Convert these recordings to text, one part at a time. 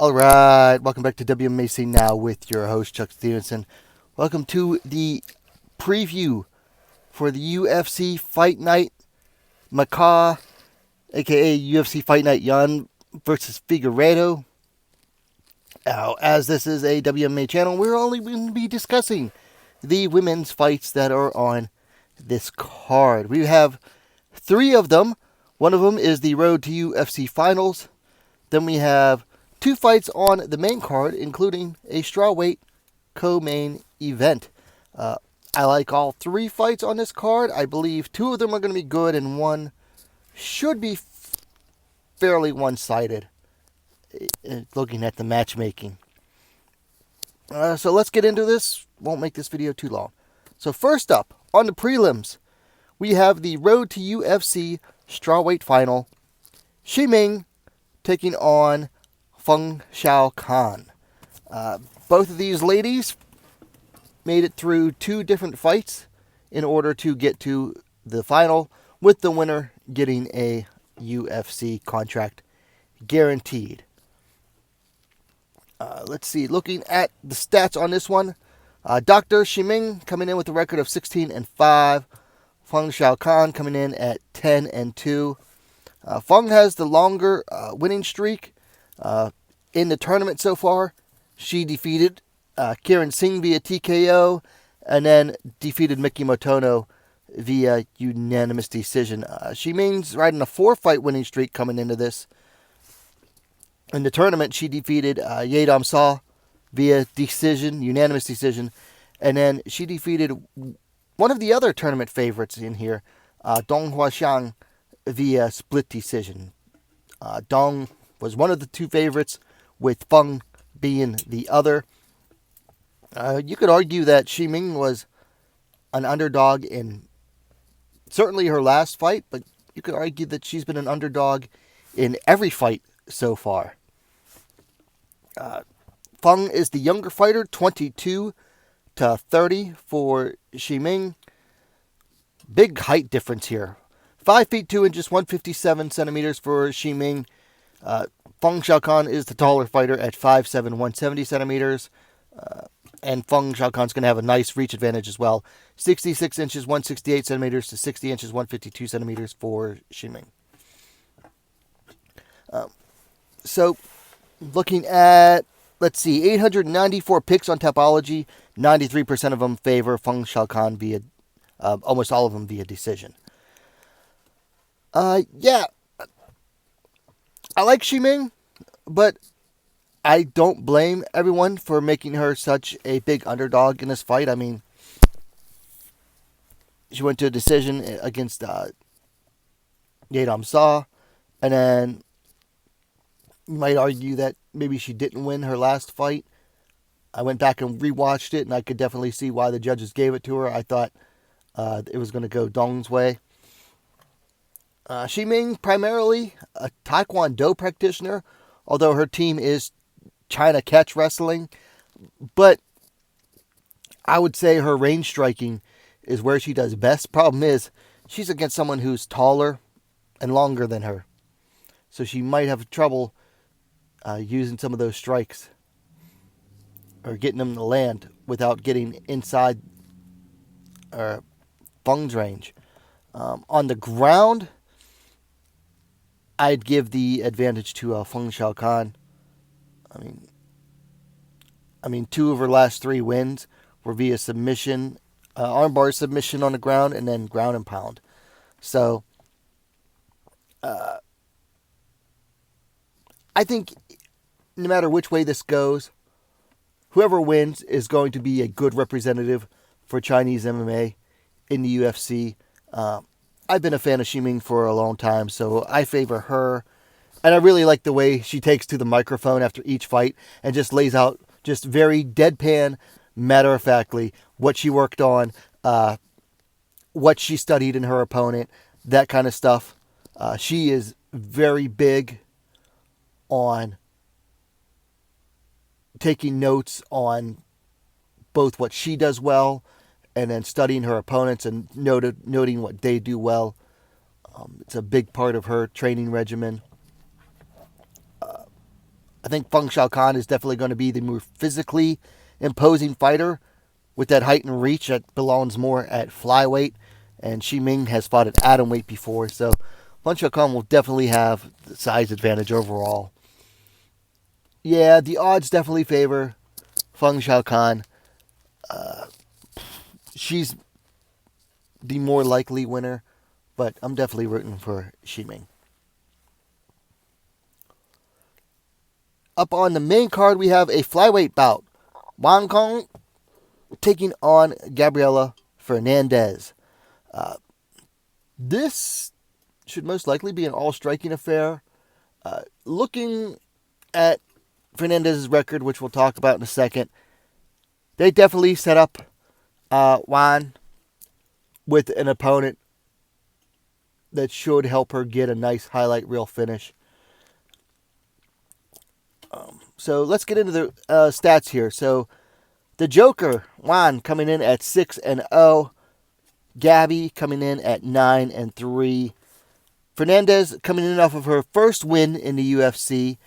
All right, welcome back to WMAC Now with your host, Chuck Stevenson. Welcome to the preview for the UFC Fight Night Macau, a.k.a. UFC Fight Night Yan versus Figueiredo. Now, as this is a WMA channel, we're only going to be discussing the women's fights that are on this card. We have 3 of them. One of them is the Road to UFC Finals. Then we have 2 fights on the main card, including a Strawweight co-main event. I like all 3 fights on this card. I believe 2 of them are going to be good, and 1 should be fairly one-sided, looking at the matchmaking. So let's get into this. Won't make this video too long. So first up, on the prelims, we have the Road to UFC Strawweight final. Ming taking on Feng Xiaocan. Both of these ladies made it through 2 different fights in order to get to the final, with the winner getting a UFC contract guaranteed. Let's see, looking at the stats on this one, Dr. Ming coming in with a record of 16-5. Feng Xiaocan coming in at 10-2. Feng has the longer winning streak in the tournament so far. She defeated Kieran Singh via TKO, and then defeated Miki Motono via unanimous decision. Ming's riding a 4-fight winning streak coming into this. In the tournament, she defeated Yadam Saw via decision, unanimous decision, and then she defeated one of the other tournament favorites in here, Dong Huaxiang, via split decision. Dong was one of the 2 favorites, with Feng being the other. You could argue that Ming was an underdog in certainly her last fight, but you could argue that she's been an underdog in every fight so far. Feng is the younger fighter, 22-30 for Ming. Big height difference here. 5 feet 2 inches, 157 centimeters for Ming. Feng Xiaocan is the taller fighter at 5'7", 170 centimeters. And Feng Xiaocan's going to have a nice reach advantage as well. 66 inches, 168 centimeters to 60 inches, 152 centimeters for Ming. So, looking at, let's see, 894 picks on Tapology. 93% of them favor Feng Xiaocan via, almost all of them via decision. Yeah, I like Ming, but I don't blame everyone for making her such a big underdog in this fight. I mean, she went to a decision against Yadam Saw, and then you might argue that maybe she didn't win her last fight. I went back and rewatched it, and I could definitely see why the judges gave it to her. I thought it was going to go Dong's way. Ming, primarily a Taekwondo practitioner, although her team is China catch wrestling. But I would say her range striking is where she does best. Problem is, she's against someone who's taller and longer than her. So she might have trouble using some of those strikes or getting them to land without getting inside Feng's range. On the ground, I'd give the advantage to Feng Xiaocan. I mean, 2 of her last 3 wins were via submission, armbar submission on the ground, and then ground and pound. So, I think no matter which way this goes, whoever wins is going to be a good representative for Chinese MMA in the UFC. I've been a fan of Ming for a long time, so I favor her. And I really like the way she takes to the microphone after each fight and just lays out just very deadpan, matter-of-factly what she worked on, what she studied in her opponent, that kind of stuff. She is very big on taking notes on both what she does well and then studying her opponents and noting what they do well. It's a big part of her training regimen. I think Feng Xiaocan is definitely going to be the more physically imposing fighter with that height and reach that belongs more at flyweight. And Ming has fought at atomweight before, so Feng Xiaocan will definitely have the size advantage overall. Yeah, the odds definitely favor Feng Xiaocan. She's the more likely winner, but I'm definitely rooting for Ming. Up on the main card, we have a flyweight bout. Wang taking on Gabriella Fernandes. This should most likely be an all-striking affair. Looking at Fernandez' record, which we'll talk about in a second, they definitely set up Wang with an opponent that should help her get a nice highlight reel finish. So let's get into the stats here. So the Joker, Wang, coming in at 6-0. Gabby coming in at 9-3. Fernandes coming in off of her first win in the UFC,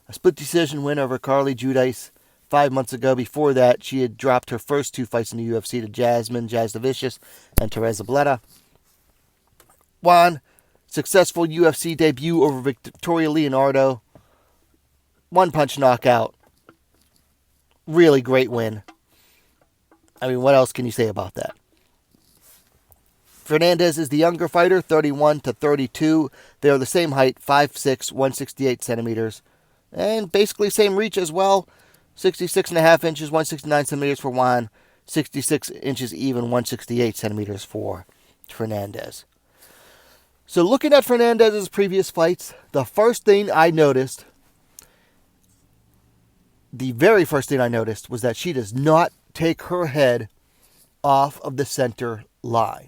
a split decision win over Carly Judice 5 months ago. Before that, she had dropped her first 2 fights in the UFC to Jazz the Vicious and Teresa Bleda. Wang, successful UFC debut over Victoria Leonardo. 1-punch knockout. Really great win. I mean, what else can you say about that? Fernandes is the younger fighter, 31-32. They are the same height, 5'6", 168 centimeters. And basically same reach as well. 66.5 inches, 169 centimeters for Wang. 66 inches even, 168 centimeters for Fernandes. So looking at Fernandez' previous fights, the very first thing I noticed was that she does not take her head off of the center line.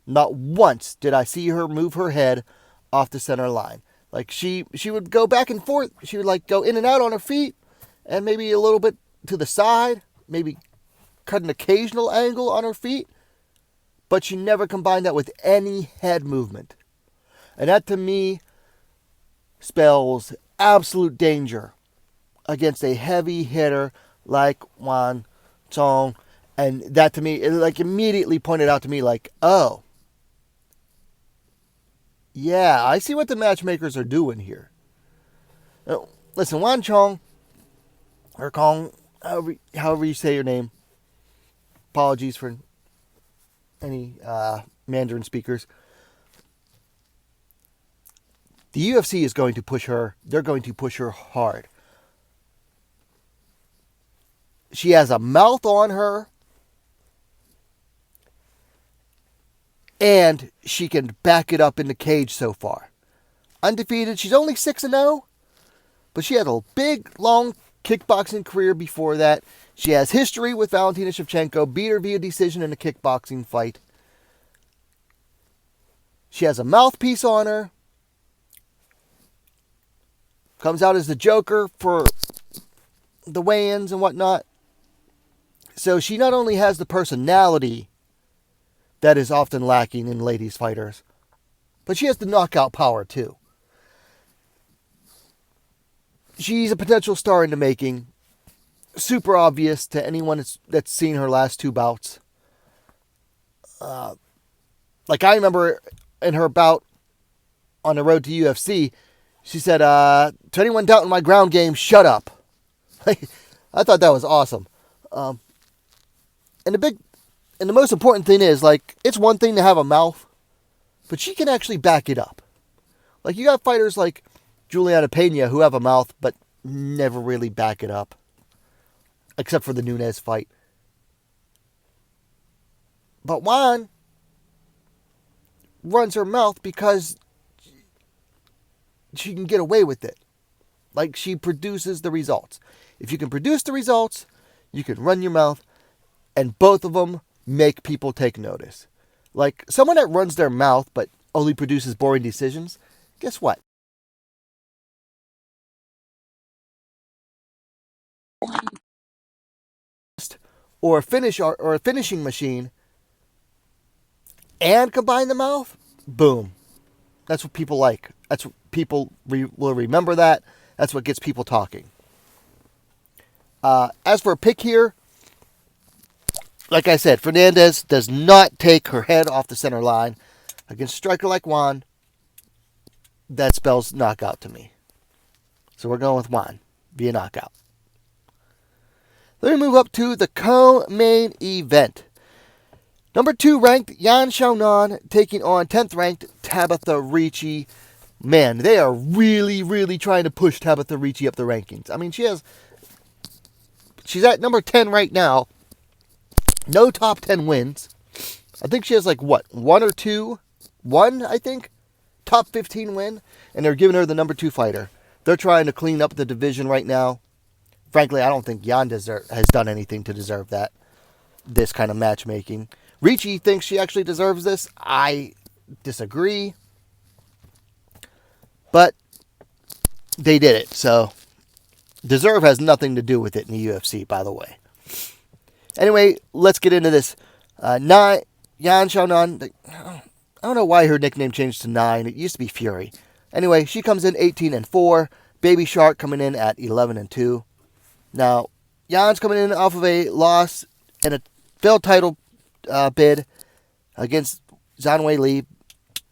Not once did I see her move her head off the center line. Like she would go back and forth. She would like go in and out on her feet and maybe a little bit to the side, maybe cut an occasional angle on her feet, but she never combined that with any head movement. And that to me spells absolute danger against a heavy hitter like Wang Cong. And that to me, it like immediately pointed out to me like, oh, yeah, I see what the matchmakers are doing here. Now, listen, Wang Cong, or Cong, however you say your name. Apologies for any Mandarin speakers. The UFC is going to push her. They're going to push her hard. She has a mouth on her. And she can back it up in the cage so far. Undefeated. She's only 6-0. But she had a big, long kickboxing career before that. She has history with Valentina Shevchenko. Beat her via decision in a kickboxing fight. She has a mouthpiece on her. Comes out as the Joker for the weigh-ins and whatnot. So she not only has the personality that is often lacking in ladies fighters, but she has the knockout power too. She's a potential star in the making. Super obvious to anyone that's seen her last 2 bouts. Like I remember in her bout on the road to UFC, she said, to anyone doubting my ground game, shut up. I thought that was awesome. And the most important thing is, like, it's one thing to have a mouth, but she can actually back it up. Like, you got fighters like Juliana Pena who have a mouth, but never really back it up. Except for the Nunes fight. But Wang runs her mouth because she can get away with it. Like, she produces the results. If you can produce the results, you can run your mouth, and both of them make people take notice. Like, someone that runs their mouth but only produces boring decisions, guess what? Or a finishing machine and combine the mouth, boom. That's what people like. That's what people will remember that. That's what gets people talking. As for a pick here, like I said, Fernandes does not take her head off the center line. Against a striker like Wang, that spells knockout to me. So we're going with Wang via knockout. Then we move up to the co-main event. Number 2 ranked YanXiaonan taking on 10th ranked Tabatha Ricci. Man, they are really, really trying to push Tabatha Ricci up the rankings. I mean, she's at number 10 right now. No top 10 wins. I think she has like, what, 1 or 2? 1, I think? Top 15 win. And they're giving her the number 2 fighter. They're trying to clean up the division right now. Frankly, I don't think Yan has done anything to deserve that. This kind of matchmaking. Ricci thinks she actually deserves this. I disagree. But they did it. So, deserve has nothing to do with it in the UFC, by the way. Anyway, let's get into this. YanXiaonan, I don't know why her nickname changed to 9. It used to be Fury. Anyway, she comes in 18-4. Baby Shark coming in at 11-2. Now, Yan's coming in off of a loss and a failed title bid against Zhang Weili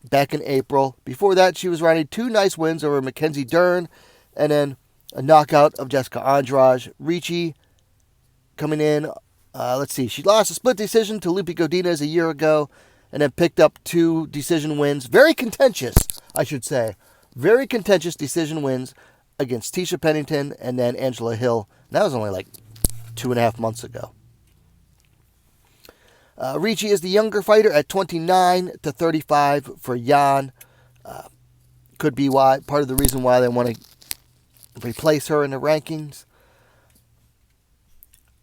back in April. Before that, she was riding 2 nice wins over Mackenzie Dern and then a knockout of Jessica Andrade. Ricci coming in, she lost a split decision to Lupi Godinez a year ago and then picked up 2 decision wins. Very contentious, I should say. Very contentious decision wins against Tisha Pennington and then Angela Hill. And that was only like 2.5 months ago. Ricci is the younger fighter at 29-35 for Yan. Could be why part of the reason why they want to replace her in the rankings.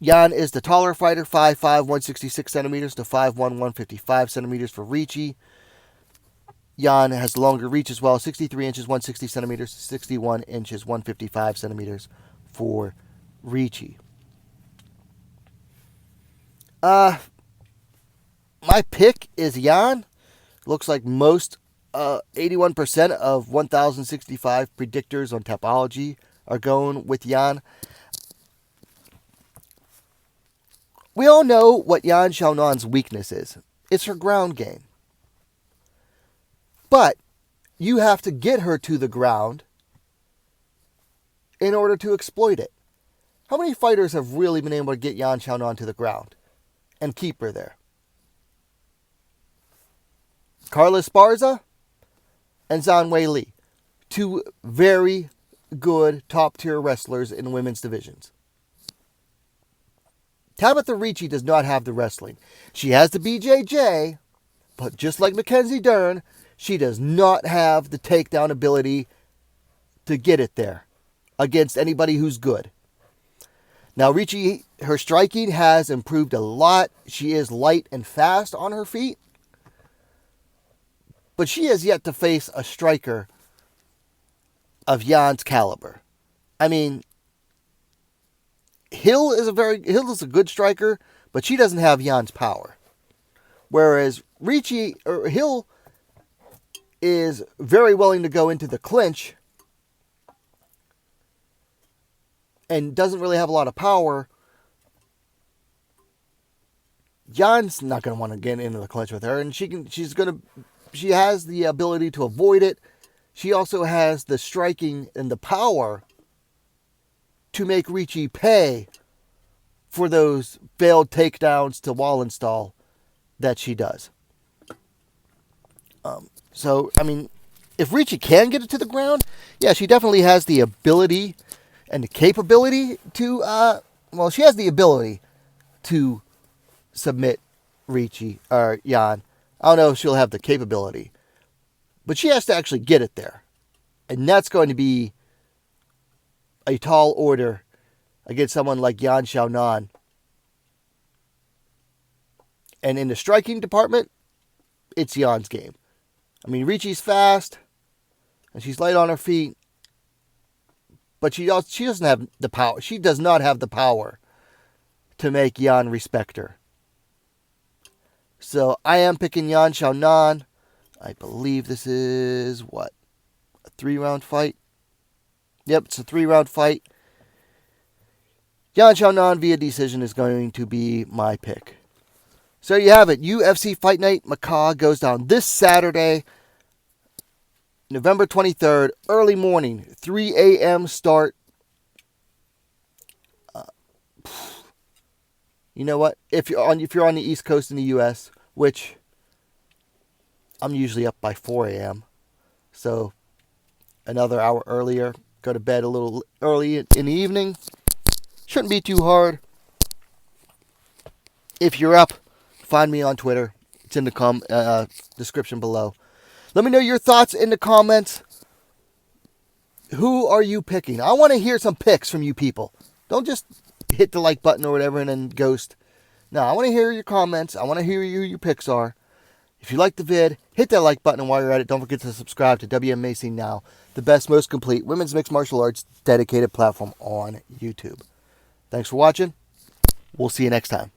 Yan is the taller fighter, 5'5", 166 centimeters to 5'1", 155 centimeters for Ricci. Yan has longer reach as well, 63 inches, 160 centimeters, 61 inches, 155 centimeters for Ricci. My pick is Yan. Looks like most 81% of 1,065 predictors on Tapology are going with Yan. We all know what YanXiaonan's weakness is. It's her ground game. But you have to get her to the ground in order to exploit it. How many fighters have really been able to get YanXiaonan to the ground and keep her there? Carla Esparza and Zhang Weili. 2 very good top-tier wrestlers in women's divisions. Tabatha Ricci does not have the wrestling. She has the BJJ, but just like Mackenzie Dern, she does not have the takedown ability to get it there against anybody who's good. Now, Ricci, her striking has improved a lot. She is light and fast on her feet. But she has yet to face a striker of Yan's caliber. I mean, Hill is a good striker, but she doesn't have Yan's power. Whereas Hill is very willing to go into the clinch and doesn't really have a lot of power. Yan's not going to want to get into the clinch with her, and she has the ability to avoid it. She also has the striking and the power to make Ricci pay for those failed takedowns to wall install that she does. So, I mean, if Ricci can get it to the ground, yeah, she definitely has the ability and the capability to, she has the ability to submit Ricci or Yan. I don't know if she'll have the capability, but she has to actually get it there. And that's going to be a tall order against someone like YanXiaonan. And in the striking department, it's Yan's game. I mean, Ricci's fast, and she's light on her feet, but she doesn't have the power. She does not have the power to make Yan respect her. So I am picking YanXiaonan. I believe this is, a 3-round fight? Yep, it's a 3-round fight. YanXiaonan via decision is going to be my pick. So you have it. UFC Fight Night Macau goes down this Saturday, November 23rd, early morning, 3 a.m. start. You know what? If you're on the East Coast in the U.S., which I'm usually up by 4 a.m., so another hour earlier, go to bed a little early in the evening. Shouldn't be too hard. If you're up, find me on Twitter. It's in the description below. Let me know your thoughts in the comments. Who are you picking? I want to hear some picks from you people. Don't just hit the like button or whatever and then ghost. No, I want to hear your comments. I want to hear who your picks are. If you like the vid, hit that like button, and while you're at it, don't forget to subscribe to WMMA Scene Now, the best, most complete women's mixed martial arts dedicated platform on YouTube. Thanks for watching. We'll see you next time.